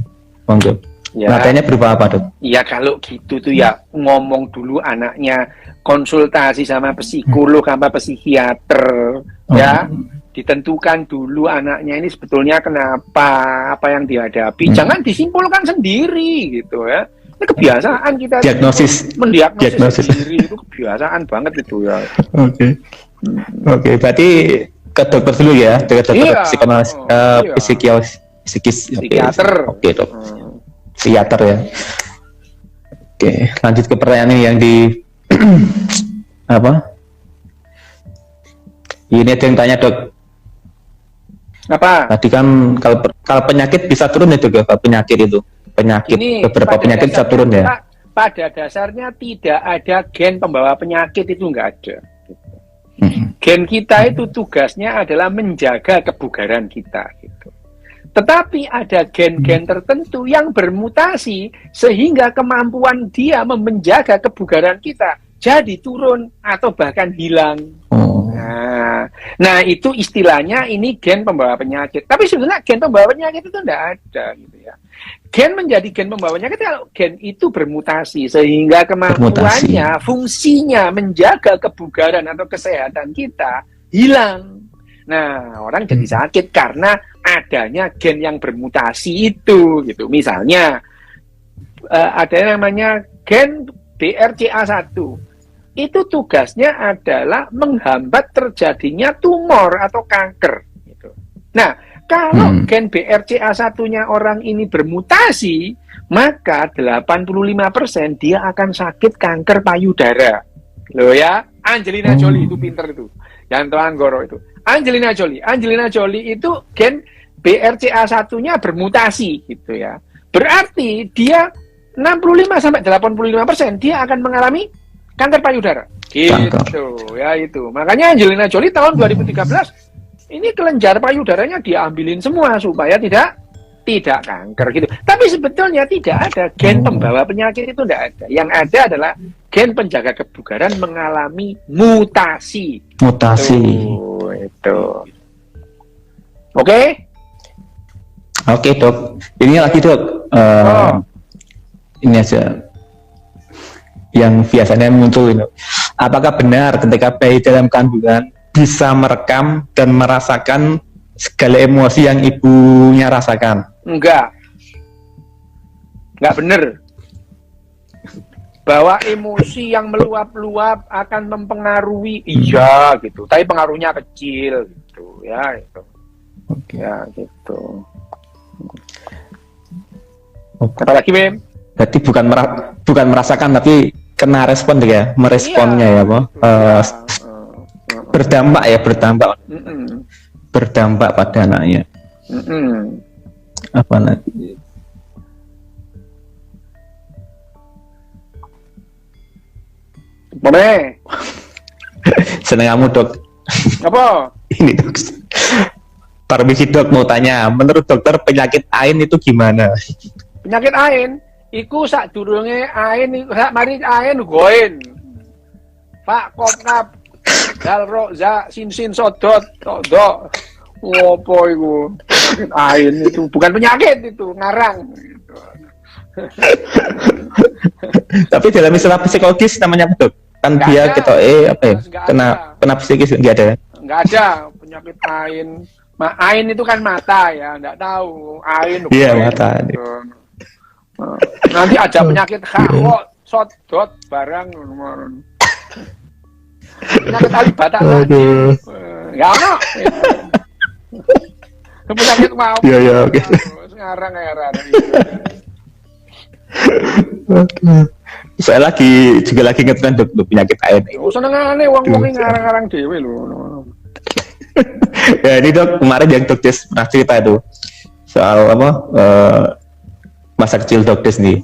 Dok? Ya. Latihannya berupa apa, Dok? Ya kalau gitu tuh ya ngomong dulu anaknya, konsultasi sama psikolog sama psikiater, ya. Ditentukan dulu anaknya ini sebetulnya kenapa, apa yang dihadapi. Jangan disimpulkan sendiri gitu ya. Ini kebiasaan kita mendiagnosis sendiri, itu kebiasaan banget itu ya. Oke, berarti ke dokter dulu ya, ke dokter psikiater. Oke, Dok. Psikiater ya. Oke, lanjut ke pertanyaan yang di apa? Ini ada yang tanya, Dok. Apa? Tadi kan kalau penyakit bisa turun ya, Dok, kalau penyakit itu. Beberapa penyakit bisa turun ya. Pada dasarnya tidak ada gen pembawa penyakit, itu nggak ada. Gen kita itu tugasnya adalah menjaga kebugaran kita gitu. Tetapi ada gen-gen tertentu yang bermutasi sehingga kemampuan dia menjaga kebugaran kita jadi turun atau bahkan hilang. Nah itu istilahnya ini gen pembawa penyakit. Tapi sebenarnya gen pembawa penyakit itu tidak ada gitu ya. Gen menjadi gen pembawa penyakit kalau gen itu bermutasi sehingga kemampuannya, fungsinya menjaga kebugaran atau kesehatan kita hilang. Nah, orang jadi sakit karena adanya gen yang bermutasi itu gitu. Misalnya ada yang namanya gen BRCA1. Itu tugasnya adalah menghambat terjadinya tumor atau kanker gitu. Nah, kalau gen BRCA1-nya orang ini bermutasi, maka 85% dia akan sakit kanker payudara. Loh ya, Angelina Jolie itu pinter itu. Yang Anggoro itu. Angelina Jolie itu gen BRCA1-nya bermutasi gitu ya. Berarti dia 65-85% dia akan mengalami kanker payudara. Gitu ya itu. Makanya Angelina Jolie tahun 2013 ini kelenjar payudaranya diambilin semua supaya tidak kanker gitu. Tapi sebetulnya tidak ada gen pembawa penyakit, itu tidak ada. Yang ada adalah gen penjaga kebugaran mengalami mutasi. Itu. Oke? Oke, Dok. Ini lagi, Dok. Ini aja yang biasanya muncul ini. Apakah benar ketika bayi dalam kandungan bisa merekam dan merasakan segala emosi yang ibunya rasakan? Enggak benar. Bahwa emosi yang meluap-luap akan mempengaruhi, iya gitu. Tapi pengaruhnya kecil gitu, ya itu. Oke. Ya gitu. Apa lagi, Bim? Berarti bukan merasakan tapi kena respon ya, meresponnya ya, Pak. Berdampak pada anaknya. Apa nanti? Boleh. Seneng kamu, Dok. Apa? Ini, Dok. Permisi, Dok, mau tanya. Menurut dokter penyakit AIN itu gimana? Penyakit AIN iku sadurunge AIN sak mari AIN goen. Pak Kopnap dal ro za sin sodot do. Opo iku? Penyakit AIN itu bukan penyakit, itu ngarang. Tapi dalam istilah psikologis namanya apa, Dok? Kan Nggak dia ada. kita apa ya? Kena psikis enggak ada. Enggak ada penyakit AIN. AIN itu kan mata ya, enggak tahu. AIN. Iya, mata. Nanti ada penyakit kok sodot barang. Penyakit alibata lagi. Enggak ono. Penyakit mau. Iya, oke. Sekarang era. Saya juga lagi ngetren, Dok, penyakit AIN. Senengane wong-wong ngarang-ngarang dhewe lho. Ya ini, Dok, kemarin yang Dok Des pernah cerita itu soal masa kecil Dok Des nih.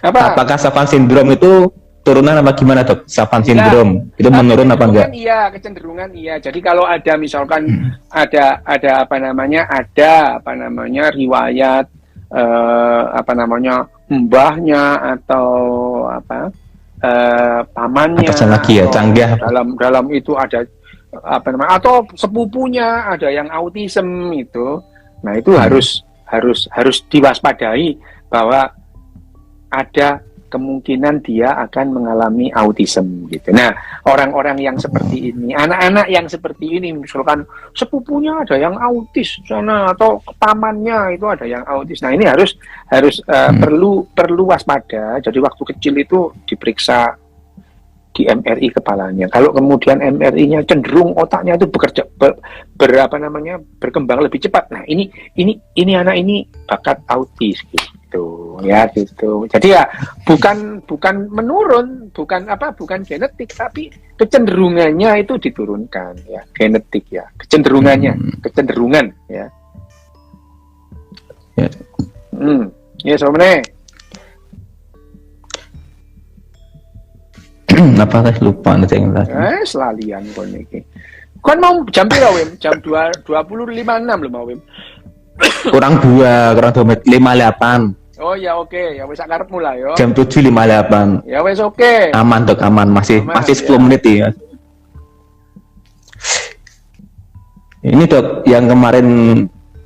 Apakah Savant syndrome itu turunan apa gimana, Dok? Savant syndrome itu menurun apa enggak? Iya, kecenderungan iya. Jadi kalau ada misalkan ada riwayat mbahnya atau pamannya lagi ya, canggih. Dalam itu ada atau sepupunya ada yang autism itu. Nah, itu harus diwaspadai bahwa ada kemungkinan dia akan mengalami autism gitu. Nah, orang-orang yang seperti ini, anak-anak yang seperti ini, misalkan sepupunya ada yang autis sana atau pamannya itu ada yang autis. Nah, ini harus perlu waspada. Jadi waktu kecil itu diperiksa di MRI kepalanya. Kalau kemudian MRI-nya cenderung otaknya itu bekerja berkembang lebih cepat. Nah, ini anak ini bakat autis gitu. Ya gitu. Jadi ya bukan menurun, bukan genetik, tapi kecenderungannya itu diturunkan ya, genetik ya, kecenderungan ya. Ya. Ya, sebenarnya apa teh lupa nanti yang tadi. Selalian kon iki. Kon mau jam pira, Wim? Jam 20.56 lho mau, Wim. kurang 2 menit 58. Oh ya, oke, ya wis karepmu lah yo. Jam 7.58. Ya wis oke. Aman, Dok, aman. Masih 10 menit ya. Ini, Dok, yang kemarin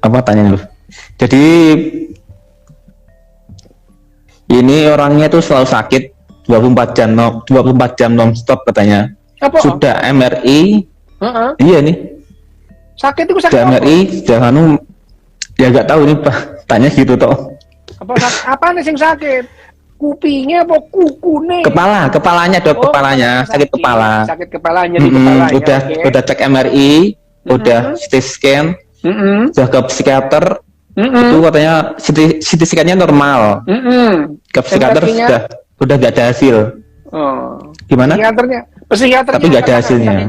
tanya lu. Jadi ini orangnya tuh selalu sakit 24 jam non-stop katanya. Apa? Sudah MRI. Iya nih. Sakit itu sakit. Sudah MRI, sudah ya nggak tahu nih, Pak. Tanya gitu toh. Apa nih sing sakit? Kupingnya apa kukune? Kepalanya, Dok, kepalanya, sakit kepala. Sakit kepalanya di kepala. Udah cek MRI, udah CT scan, udah ke psikiater. Itu katanya CT scan-nya normal. Ke psikiater udah nggak ada hasil. Oh. Gimana? Psikiaternya tapi nggak ada hasilnya.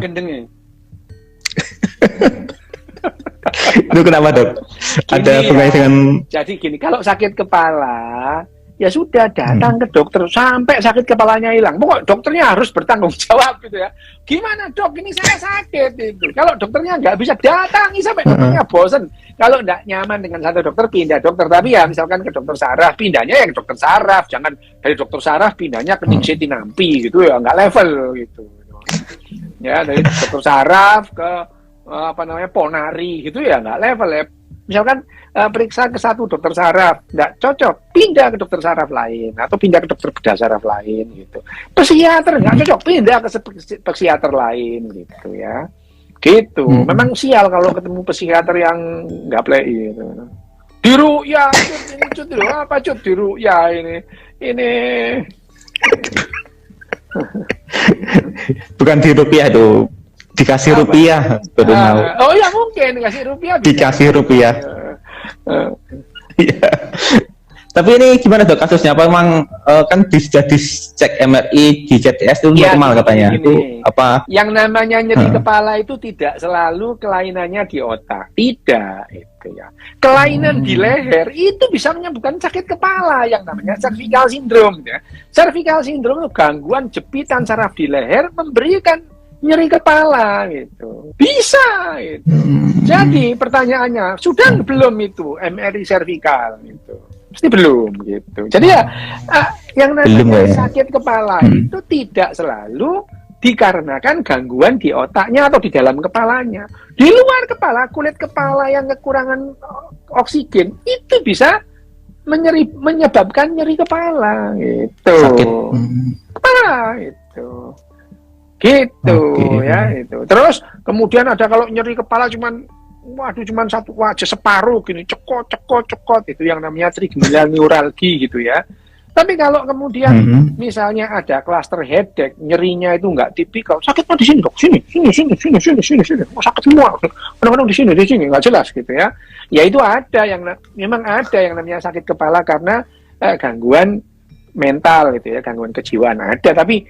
Itu kenapa, Dok? Ada hubungannya dengan... Jadi gini, kalau sakit kepala ya sudah datang ke dokter sampai sakit kepalanya hilang. Pokok dokternya harus bertanggung jawab gitu ya. Gimana dok, ini saya sakit itu. Kalau dokternya nggak bisa datangi sampai dokternya bosen. Kalau nggak nyaman dengan satu dokter, pindah dokter. Tapi ya misalkan ke dokter saraf, pindahnya ya ke dokter saraf. Jangan dari dokter saraf pindahnya ke Ningsih Tinampi gitu ya, nggak level gitu. Ya dari dokter saraf ke Ponari gitu ya, nggak level ya. Misalkan periksa ke satu dokter saraf, nggak cocok, pindah ke dokter saraf lain, atau pindah ke dokter bedah saraf lain, gitu. Psikiater nggak cocok, pindah ke psikiater lain, gitu ya. Gitu. Memang sial kalau ketemu psikiater yang nggak play, gitu. Diru, ya, ini cut, diru, apa cut, diru, ya, ini. Bukan di rupiah tuh. Dikasih rupiah, oh ya mungkin dikasih rupiah. Dikasih rupiah. Iya. Tapi ini gimana dok kasusnya? Apa memang kan sudah dicek MRI di CTS itu ya, normal katanya? Gini. Itu apa? Yang namanya nyeri kepala itu tidak selalu kelainannya di otak, tidak itu ya. Kelainan di leher itu bisa menyebabkan sakit kepala yang namanya cervical syndrome. Ya. Cervical syndrome itu gangguan jepitan saraf di leher memberikan nyeri kepala gitu, bisa gitu. Jadi pertanyaannya sudah belum itu MRI servikal gitu, pasti belum gitu. Jadi ya yang namanya sakit kepala itu tidak selalu dikarenakan gangguan di otaknya atau di dalam kepalanya. Di luar kepala, kulit kepala yang kekurangan oksigen itu bisa menyebabkan nyeri kepala gitu. Sakit kepala itu. Gitu ya itu. Terus kemudian ada kalau nyeri kepala cuman satu wajah separuh gini cekot itu yang namanya trigeminal neuralgi gitu ya. Tapi kalau kemudian misalnya ada cluster headache, nyerinya itu nggak tipikal, sakitnya di sini dok, sini, oh, sakit semua, kadang-kadang di sini nggak jelas gitu ya. Ya itu ada yang memang ada yang namanya sakit kepala karena gangguan mental gitu ya, gangguan kejiwaan ada, tapi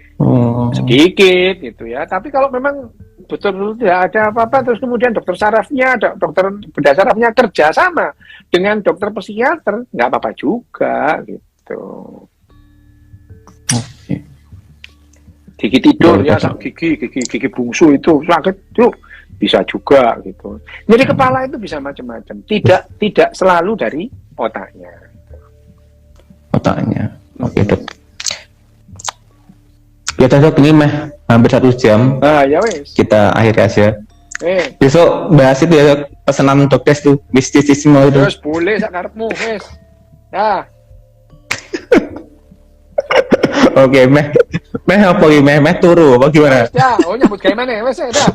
sedikit gitu ya. Tapi kalau memang betul-betul tidak ada apa-apa, terus kemudian dokter sarafnya, dokter bedah sarafnya kerja sama dengan dokter psikiater, nggak apa-apa juga gitu. Gigi tidur ya, gigi bungsu itu sakit tuh bisa juga gitu. Jadi kepala itu bisa macam-macam, tidak selalu dari otaknya. Oke dok. Ya dok, ini hampir 1 jam. Ya wes. Kita akhiri aja. Besok bahas itu ya dok, pesanan dokter tuh, mistisisme itu. Terus boleh sakarepmu wes. Nah. Oke, apa ini? Meh turu apa gimana? Ya, nyambut kayak mana? Wes dah.